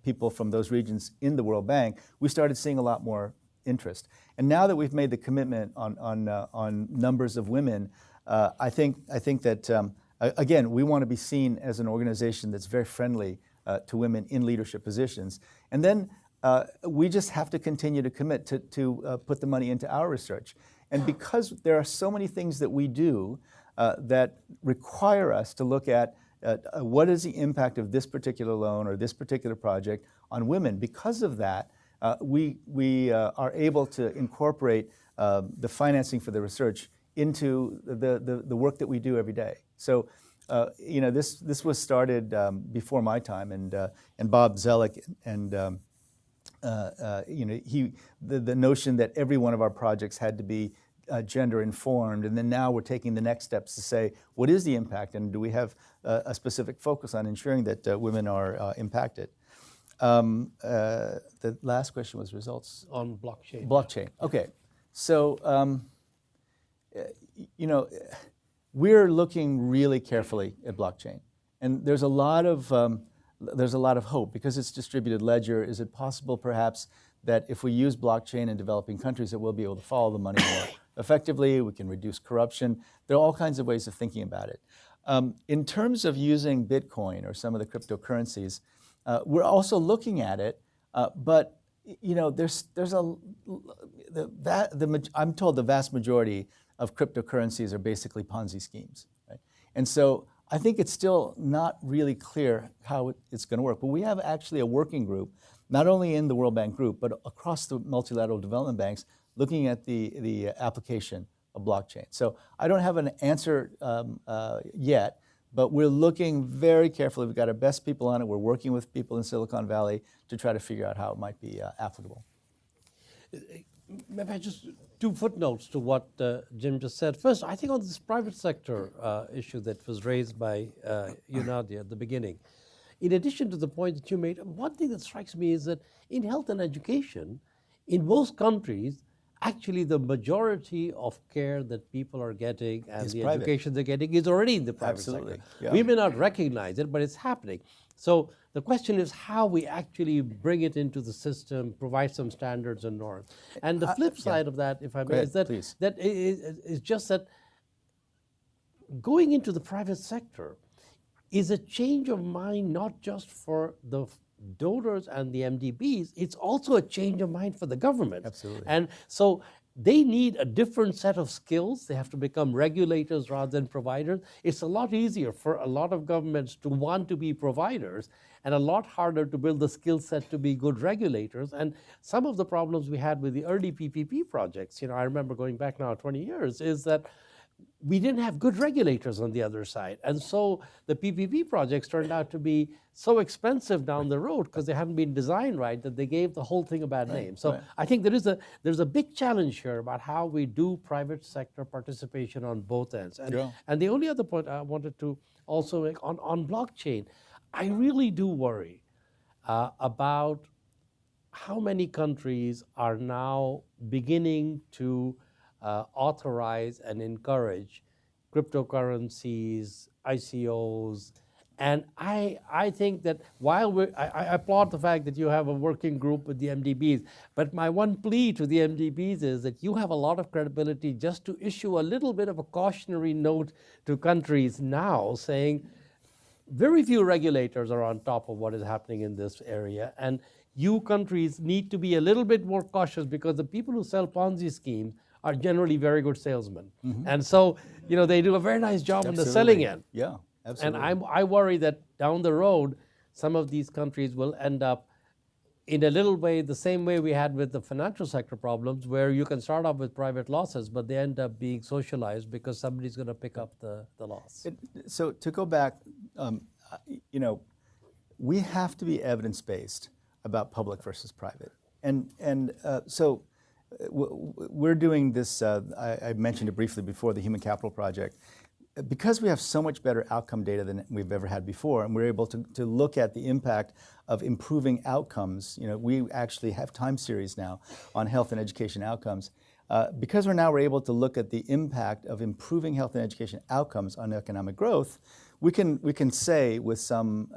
people from those regions in the World Bank, we started seeing a lot more interest. And now that we've made the commitment on numbers of women, I think that again, we want to be seen as an organization that's very friendly to women in leadership positions. And then we just have to continue to commit to put the money into our research. And because there are so many things that we do that require us to look at what is the impact of this particular loan or this particular project on women, because of that, we are able to incorporate the financing for the research into the work that we do every day. So, this was started before my time, and Bob Zellick and the notion that every one of our projects had to be gender informed, and then now we're taking the next steps to say, what is the impact, and do we have a specific focus on ensuring that women are impacted? The last question was results on blockchain. Blockchain. Okay, so we're looking really carefully at blockchain, and there's a lot of hope because it's distributed ledger. Is it possible, perhaps, that if we use blockchain in developing countries, that we'll be able to follow the money more effectively? We can reduce corruption. There are all kinds of ways of thinking about it. In terms of using Bitcoin or some of the cryptocurrencies, we're also looking at it, but I'm told the vast majority of cryptocurrencies are basically Ponzi schemes, right? And so I think it's still not really clear how it's going to work. But we have actually a working group, not only in the World Bank group, but across the multilateral development banks, looking at the application of blockchain. So I don't have an answer yet, but we're looking very carefully. We've got our best people on it. We're working with people in Silicon Valley to try to figure out how it might be applicable. Maybe just 2 footnotes to what Jim just said. First, I think on this private sector issue that was raised by you, Nadia, at the beginning, in addition to the point that you made, one thing that strikes me is that in health and education, in most countries, actually the majority of care that people are getting and Is the private. education they're getting is already in the private Absolutely, sector. yeah. We may not recognize it, but it's happening. So the question is how we actually bring it into the system, provide some standards and norms. And the flip side of that, if I may, ahead, is that, please. is just that going into the private sector is a change of mind, not just for the donors and the MDBs, it's also a change of mind for the government. Absolutely. And so they need a different set of skills. They have to become regulators rather than providers. It's a lot easier for a lot of governments to want to be providers and a lot harder to build the skill set to be good regulators. And some of the problems we had with the early PPP projects, I remember going back now 20 years, is that we didn't have good regulators on the other side. And so the PPP projects turned out to be so expensive down the road because they hadn't been designed right that they gave the whole thing a bad name. So I think there's a big challenge here about how we do private sector participation on both ends. And the only other point I wanted to also make on blockchain, I really do worry about how many countries are now beginning to authorize and encourage cryptocurrencies, ICOs, and I think that while I applaud the fact that you have a working group with the MDBs, but my one plea to the MDBs is that you have a lot of credibility just to issue a little bit of a cautionary note to countries now saying very few regulators are on top of what is happening in this area, and you countries need to be a little bit more cautious because the people who sell Ponzi schemes are generally very good salesmen. And so, they do a very nice job on the selling end. Yeah, absolutely. And I worry that down the road, some of these countries will end up in a little way the same way we had with the financial sector problems, where you can start off with private losses, but they end up being socialized because somebody's going to pick up the loss. So to go back, we have to be evidence-based about public versus private. So we're doing this, I mentioned it briefly before, the Human Capital Project. Because we have so much better outcome data than we've ever had before, and we're able to look at the impact of improving outcomes, we actually have time series now on health and education outcomes. Because we're able to look at the impact of improving health and education outcomes on economic growth, we can say with some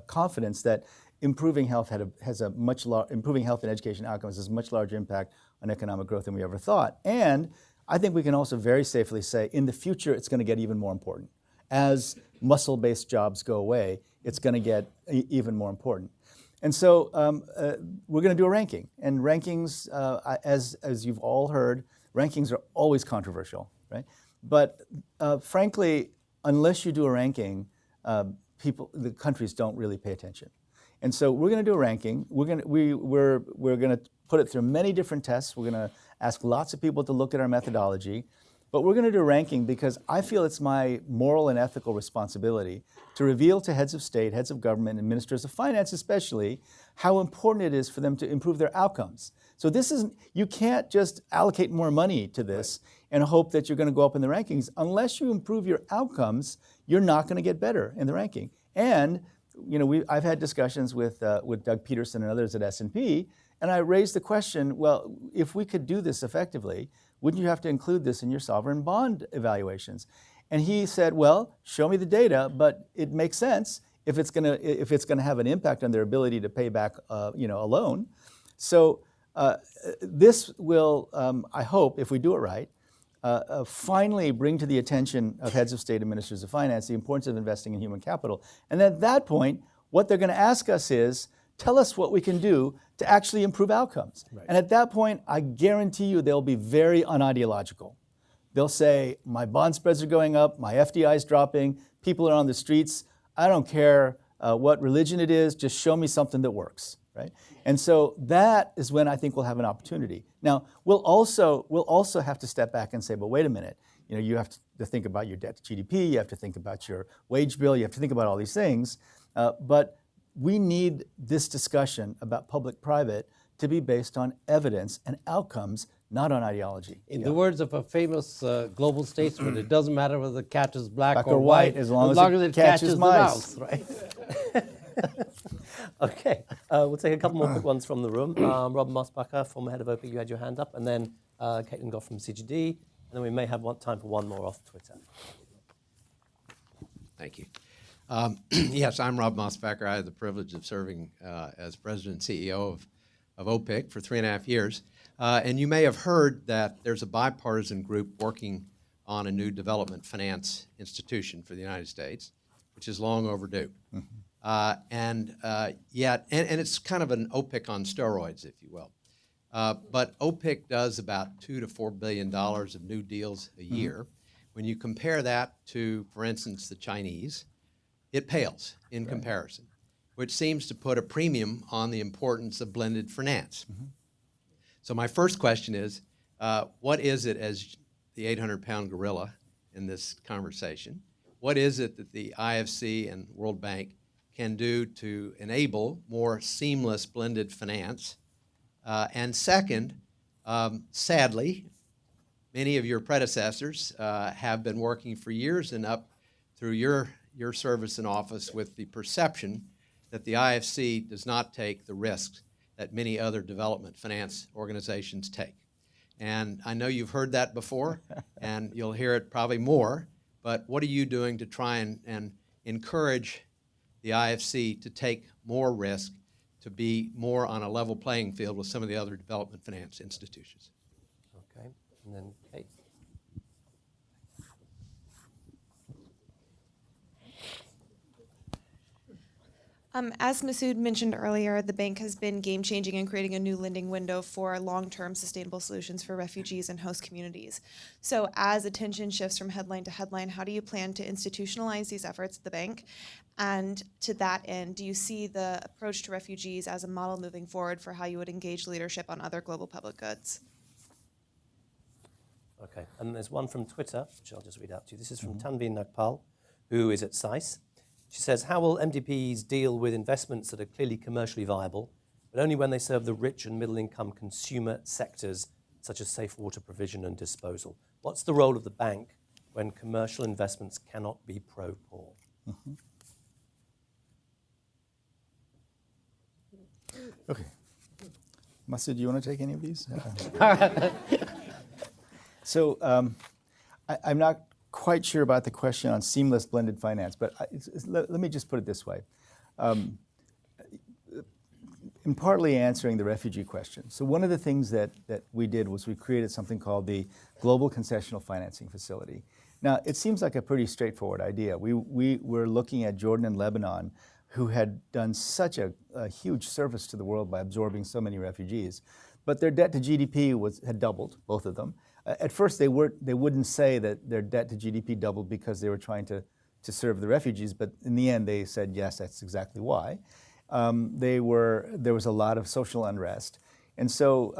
confidence that improving health improving health and education outcomes has a much larger impact on economic growth than we ever thought. And I think we can also very safely say in the future it's going to get even more important. As muscle-based jobs go away, it's going to get even more important. And so we're going to do a ranking. And rankings, as you've all heard, rankings are always controversial, right? But frankly, unless you do a ranking, the countries don't really pay attention. And so we're going to do a ranking. We're going to put it through many different tests. We're going to ask lots of people to look at our methodology. But we're going to do a ranking because I feel it's my moral and ethical responsibility to reveal to heads of state, heads of government, and ministers of finance especially, how important it is for them to improve their outcomes. So you can't just allocate more money to this and hope that you're going to go up in the rankings. Unless you improve your outcomes, you're not going to get better in the ranking. And I've had discussions with Doug Peterson and others at S&P, and I raised the question, well, if we could do this effectively, wouldn't you have to include this in your sovereign bond evaluations? And he said, well, show me the data, but it makes sense if it's going to have an impact on their ability to pay back a loan. So this will, I hope, if we do it right, finally bring to the attention of heads of state and ministers of finance the importance of investing in human capital. And at that point, what they're going to ask us is, tell us what we can do to actually improve outcomes. Right. And at that point, I guarantee you they'll be very unideological. They'll say, my bond spreads are going up, my FDI is dropping, people are on the streets, I don't care what religion it is, just show me something that works. Right? And so that is when I think we'll have an opportunity. Now, we'll also have to step back and say, but wait a minute, you have to think about your debt to GDP, you have to think about your wage bill, you have to think about all these things. But we need this discussion about public-private to be based on evidence and outcomes, not on ideology. In the words of a famous global statesman, it doesn't matter whether the cat is black or white, white, as long as it catches catches the mice. mouse, right? Okay, we'll take a couple more quick ones from the room. Rob Mosbacher, former head of OPIC, you had your hand up, and then Caitlin Goff from CGD, and then we may have time for one more off Twitter. Thank you. Yes, I'm Rob Mosbacher. I had the privilege of serving as president and CEO of OPIC for 3.5 years. And you may have heard that there's a bipartisan group working on a new development finance institution for the United States, which is long overdue. And it's kind of an OPIC on steroids, if you will. But OPIC does about $2 to $4 billion of new deals a year. When you compare that to, for instance, the Chinese, it pales in comparison, which seems to put a premium on the importance of blended finance. So my first question is, what is it, as the 800-pound gorilla in this conversation, what is it that the IFC and World Bank can do to enable more seamless blended finance? And second, sadly, many of your predecessors have been working for years and up through your service in office with the perception that the IFC does not take the risks that many other development finance organizations take. And I know you've heard that before, and you'll hear it probably more, but what are you doing to try and encourage the IFC to take more risk, to be more on a level playing field with some of the other development finance institutions? Okay, and then Kate. As Masood mentioned earlier, the bank has been game-changing in creating a new lending window for long-term sustainable solutions for refugees and host communities. So as attention shifts from headline to headline, how do you plan to institutionalize these efforts at the bank? And to that end, do you see the approach to refugees as a model moving forward for how you would engage leadership on other global public goods? Okay, and there's one from Twitter, which I'll just read out to you. This is from Tanveen Nagpal, who is at SICE. She says, how will MDPs deal with investments that are clearly commercially viable, but only when they serve the rich and middle-income consumer sectors, such as safe water provision and disposal? What's the role of the bank when commercial investments cannot be pro-poor? Okay. Masood, do you want to take any of these? So I'm not quite sure about the question on seamless blended finance, but let me just put it this way. In partly answering the refugee question. So one of the things that we did was we created something called the Global Concessional Financing Facility. Now, it seems like a pretty straightforward idea. We were looking at Jordan and Lebanon, who had done such a huge service to the world by absorbing so many refugees, but their debt to GDP had doubled, both of them. At first, they wouldn't say that their debt to GDP doubled because they were trying to serve the refugees, but in the end, they said, yes, that's exactly why. There was a lot of social unrest. And so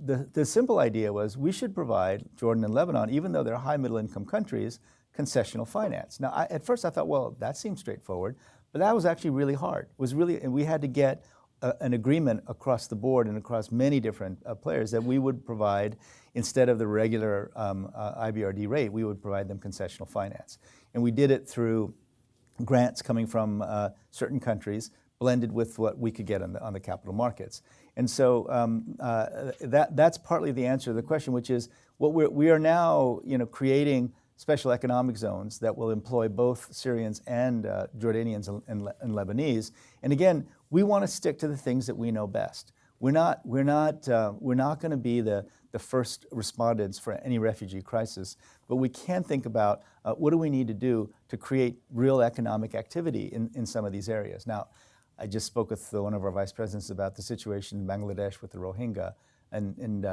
the simple idea was we should provide Jordan and Lebanon, even though they're high middle-income countries, concessional finance. Now, at first I thought, well, that seems straightforward, but that was actually really hard. And we had to get an agreement across the board and across many different players that we would provide, instead of the regular IBRD rate, we would provide them concessional finance. And we did it through grants coming from certain countries, blended with what we could get on the capital markets. And so that's partly the answer to the question, which is what we are now creating special economic zones that will employ both Syrians and Jordanians and Lebanese. And again, we want to stick to the things that we know best. We're not going to be the first respondents for any refugee crisis, but we can think about what do we need to do to create real economic activity in some of these areas. Now, I just spoke with one of our vice presidents about the situation in Bangladesh with the Rohingya, and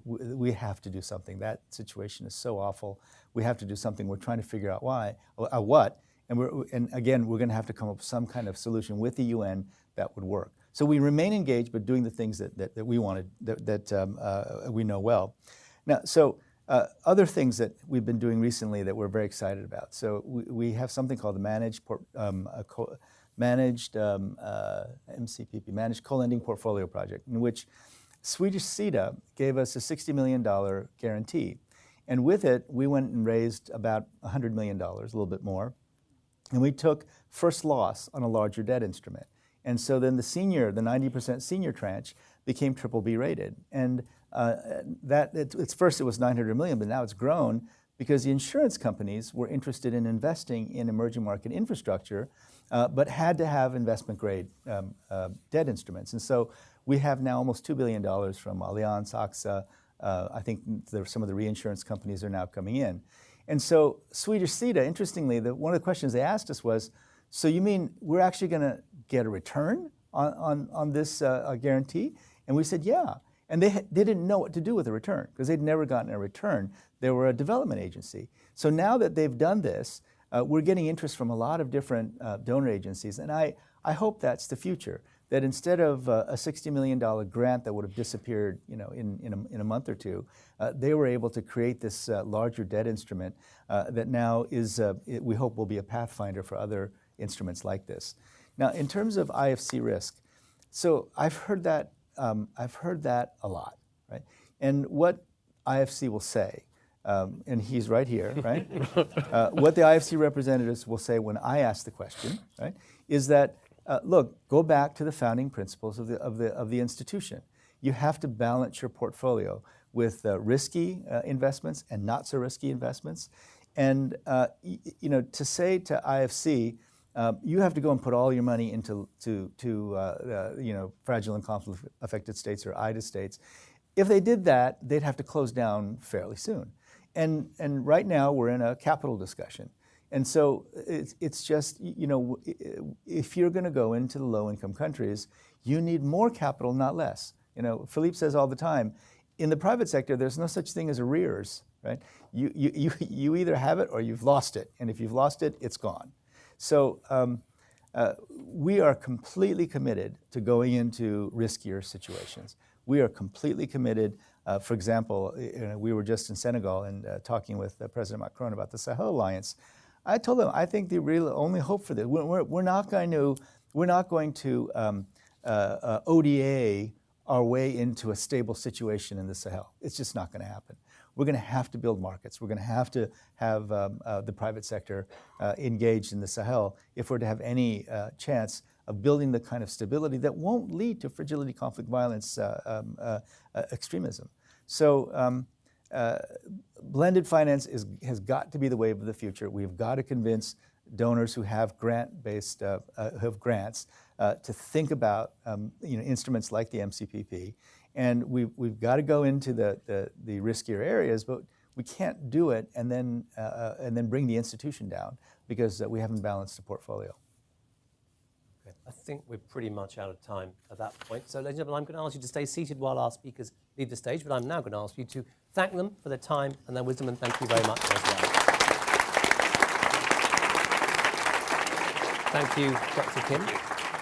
we have to do something. That situation is so awful. We have to do something. We're trying to figure out what, and again, we're going to have to come up with some kind of solution with the UN that would work. So we remain engaged, but doing the things that we wanted, that we know well. Now, so other things that we've been doing recently that we're very excited about. So we have something called the Managed Co-Lending Portfolio Project, in which Swedish SIDA gave us a $60 million guarantee. And with it, we went and raised about $100 million, a little bit more. And we took first loss on a larger debt instrument. And so then the 90% senior tranche became BBB rated. And first it was 900 million, but now it's grown because the insurance companies were interested in investing in emerging market infrastructure, but had to have investment grade debt instruments. And so we have now almost $2 billion from Allianz, AXA. I think some of the reinsurance companies are now coming in. And so Swedish SIDA, interestingly, one of the questions they asked us was, so you mean we're actually going to get a return on this guarantee? And we said, yeah. And they didn't know what to do with the return because they'd never gotten a return. They were a development agency. So now that they've done this, we're getting interest from a lot of different donor agencies. And I hope that's the future, that instead of a $60 million grant that would have disappeared in a month or two, they were able to create this larger debt instrument that now we hope will be a pathfinder for other instruments like this. Now, in terms of IFC risk, so I've heard that a lot, right? And what IFC will say, and he's right here, right? What the IFC representatives will say when I ask the question, right, is that look, go back to the founding principles of the institution. You have to balance your portfolio with risky investments and not so risky investments, and to say to IFC, you have to go and put all your money into fragile and conflict-affected states or IDA states. If they did that, they'd have to close down fairly soon. And right now we're in a capital discussion. And so it's just, if you're going to go into the low-income countries, you need more capital, not less. Philippe says all the time, in the private sector, there's no such thing as arrears, right? You either have it or you've lost it. And if you've lost it, it's gone. So we are completely committed to going into riskier situations. We are completely committed. For example, we were just in Senegal and talking with President Macron about the Sahel Alliance. I told him I think the real only hope for this. We're not going to ODA our way into a stable situation in the Sahel. It's just not going to happen. We're going to have to build markets. We're going to have the private sector engaged in the Sahel if we're to have any chance of building the kind of stability that won't lead to fragility, conflict, violence, extremism. So blended finance has got to be the wave of the future. We've got to convince donors who have grants to think about instruments like the MCPP. And we've got to go into the riskier areas, but we can't do it and then bring the institution down because we haven't balanced the portfolio. Okay. I think we're pretty much out of time at that point. So, ladies and gentlemen, I'm going to ask you to stay seated while our speakers leave the stage, but I'm now going to ask you to thank them for their time and their wisdom, and thank you very much as well. Thank you, Dr. Kim.